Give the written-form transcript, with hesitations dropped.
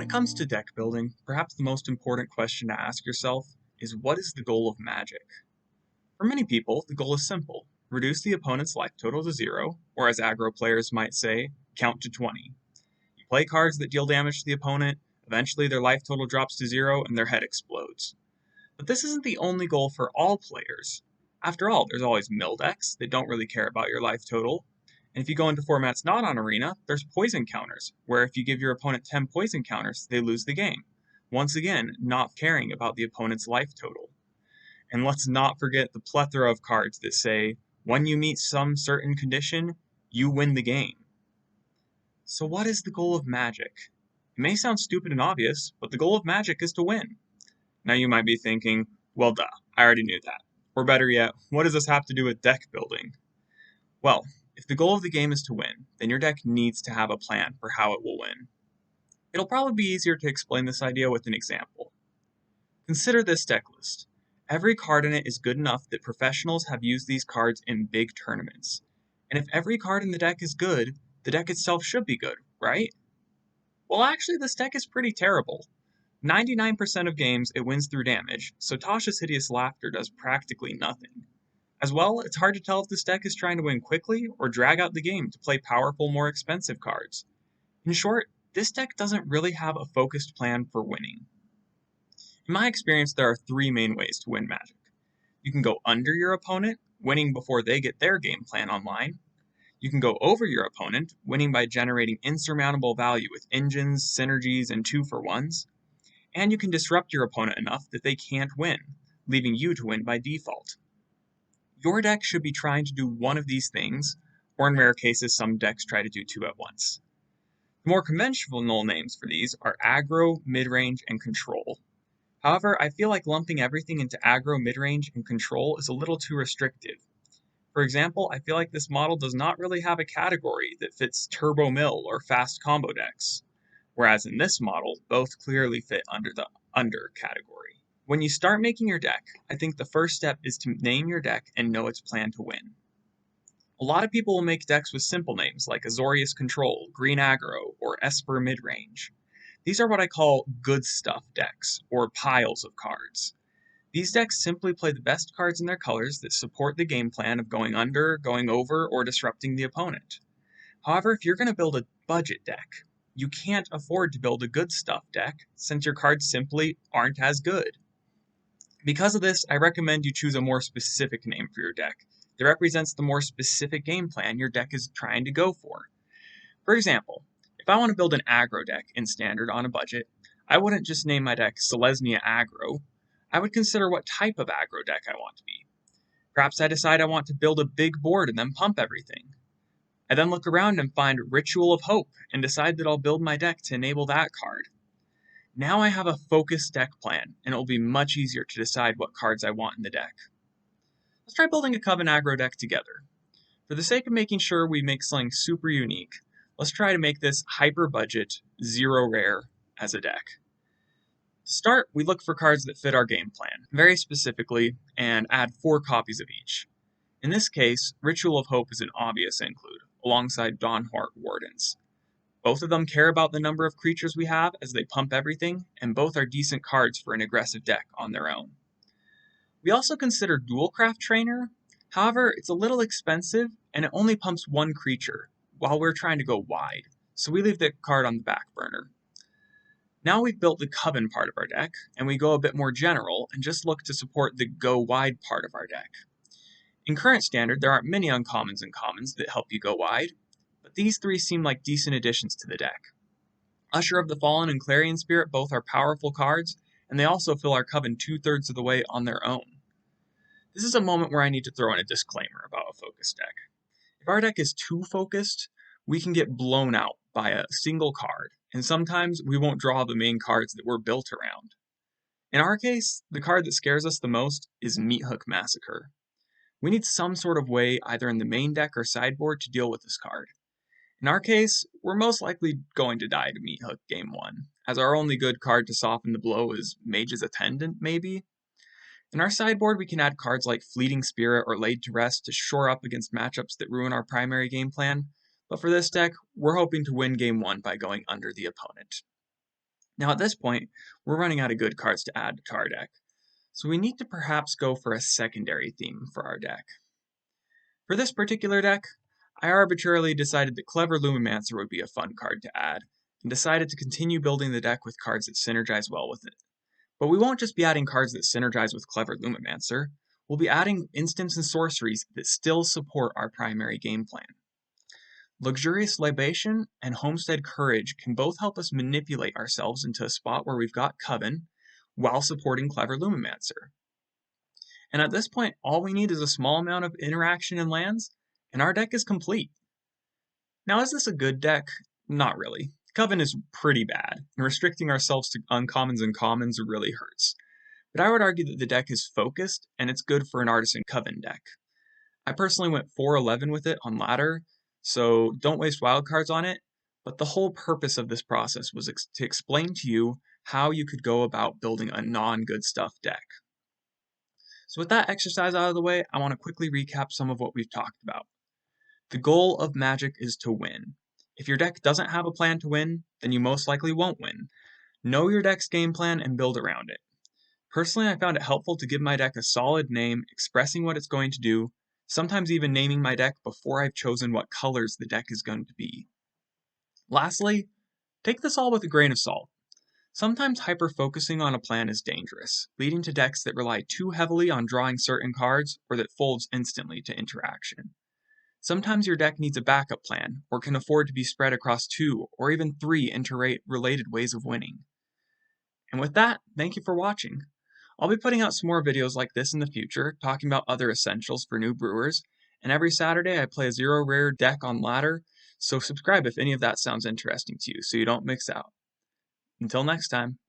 When it comes to deck building, perhaps the most important question to ask yourself is what is the goal of Magic? For many people, the goal is simple reduce the opponent's life total to zero, or as aggro players might say, count to 20. You play cards that deal damage to the opponent, eventually their life total drops to zero and their head explodes. But this isn't the only goal for all players. After all, there's always mill decks that don't really care about your life total. And if you go into formats not on Arena, there's poison counters, where if you give your opponent 10 poison counters, they lose the game. Once again, not caring about the opponent's life total. And let's not forget the plethora of cards that say, when you meet some certain condition, you win the game. So what is the goal of Magic? It may sound stupid and obvious, but the goal of Magic is to win. Now you might be thinking, well duh, I already knew that. Or better yet, what does this have to do with deck building? Well, if the goal of the game is to win, then your deck needs to have a plan for how it will win. It'll probably be easier to explain this idea with an example. Consider this deck list. Every card in it is good enough that professionals have used these cards in big tournaments. And if every card in the deck is good, the deck itself should be good, right? Well, actually, this deck is pretty terrible. 99% of games it wins through damage, so Tasha's Hideous Laughter does practically nothing. As well, it's hard to tell if this deck is trying to win quickly or drag out the game to play powerful, more expensive cards. In short, this deck doesn't really have a focused plan for winning. In my experience, there are three main ways to win Magic. You can go under your opponent, winning before they get their game plan online. You can go over your opponent, winning by generating insurmountable value with engines, synergies, and 2-for-1s. And you can disrupt your opponent enough that they can't win, leaving you to win by default. Your deck should be trying to do one of these things, or in rare cases, some decks try to do two at once. The more conventional names for these are aggro, midrange, and control. However, I feel like lumping everything into aggro, midrange, and control is a little too restrictive. For example, I feel like this model does not really have a category that fits turbo mill or fast combo decks, whereas in this model, both clearly fit under the under category. When you start making your deck, I think the first step is to name your deck and know its plan to win. A lot of people will make decks with simple names like Azorius Control, Green Aggro, or Esper Midrange. These are what I call good stuff decks, or piles of cards. These decks simply play the best cards in their colors that support the game plan of going under, going over, or disrupting the opponent. However, if you're going to build a budget deck, you can't afford to build a good stuff deck since your cards simply aren't as good. Because of this, I recommend you choose a more specific name for your deck that represents the more specific game plan your deck is trying to go for. For example, if I want to build an aggro deck in Standard on a budget, I wouldn't just name my deck Selesnya Aggro. I would consider what type of aggro deck I want to be. Perhaps I decide I want to build a big board and then pump everything. I then look around and find Ritual of Hope and decide that I'll build my deck to enable that card. Now I have a focused deck plan, and it will be much easier to decide what cards I want in the deck. Let's try building a Coven aggro deck together. For the sake of making sure we make something super unique, let's try to make this hyper budget, 0 rare as a deck. To start, we look for cards that fit our game plan, very specifically, and add 4 copies of each. In this case, Ritual of Hope is an obvious include, alongside Dawnhart Wardens. Both of them care about the number of creatures we have as they pump everything, and both are decent cards for an aggressive deck on their own. We also consider Dualcraft Trainer. However, it's a little expensive, and it only pumps 1 creature, while we're trying to go wide, so we leave the card on the back burner. Now we've built the Coven part of our deck, and we go a bit more general and just look to support the go wide part of our deck. In current Standard, there aren't many uncommons and commons that help you go wide, but these 3 seem like decent additions to the deck. Usher of the Fallen and Clarion Spirit both are powerful cards, and they also fill our Coven 2/3 of the way on their own. This is a moment where I need to throw in a disclaimer about a focused deck. If our deck is too focused, we can get blown out by a single card, and sometimes we won't draw the main cards that we're built around. In our case, the card that scares us the most is Meathook Massacre. We need some sort of way, either in the main deck or sideboard, to deal with this card. In our case, we're most likely going to die to Meathook Game 1, as our only good card to soften the blow is Mage's Attendant, maybe? In our sideboard, we can add cards like Fleeting Spirit or Laid to Rest to shore up against matchups that ruin our primary game plan, but for this deck, we're hoping to win Game 1 by going under the opponent. Now at this point, we're running out of good cards to add to our deck, so we need to perhaps go for a secondary theme for our deck. For this particular deck, I arbitrarily decided that Clever Lumimancer would be a fun card to add, and decided to continue building the deck with cards that synergize well with it. But we won't just be adding cards that synergize with Clever Lumimancer, we'll be adding instants and sorceries that still support our primary game plan. Luxurious Libation and Homestead Courage can both help us manipulate ourselves into a spot where we've got Coven, while supporting Clever Lumimancer. And at this point, all we need is a small amount of interaction and lands, and our deck is complete. Now, is this a good deck? Not really. Coven is pretty bad, and restricting ourselves to uncommons and commons really hurts. But I would argue that the deck is focused, and it's good for an Artisan Coven deck. I personally went 4-11 with it on ladder, so don't waste wildcards on it, but the whole purpose of this process was to explain to you how you could go about building a non-good stuff deck. So with that exercise out of the way, I want to quickly recap some of what we've talked about. The goal of Magic is to win. If your deck doesn't have a plan to win, then you most likely won't win. Know your deck's game plan and build around it. Personally, I found it helpful to give my deck a solid name, expressing what it's going to do, sometimes even naming my deck before I've chosen what colors the deck is going to be. Lastly, take this all with a grain of salt. Sometimes hyper-focusing on a plan is dangerous, leading to decks that rely too heavily on drawing certain cards or that folds instantly to interaction. Sometimes your deck needs a backup plan, or can afford to be spread across 2 or even 3 interrelated ways of winning. And with that, thank you for watching. I'll be putting out some more videos like this in the future, talking about other essentials for new brewers, and every Saturday I play a 0 rare deck on ladder, so subscribe if any of that sounds interesting to you so you don't mix out. Until next time.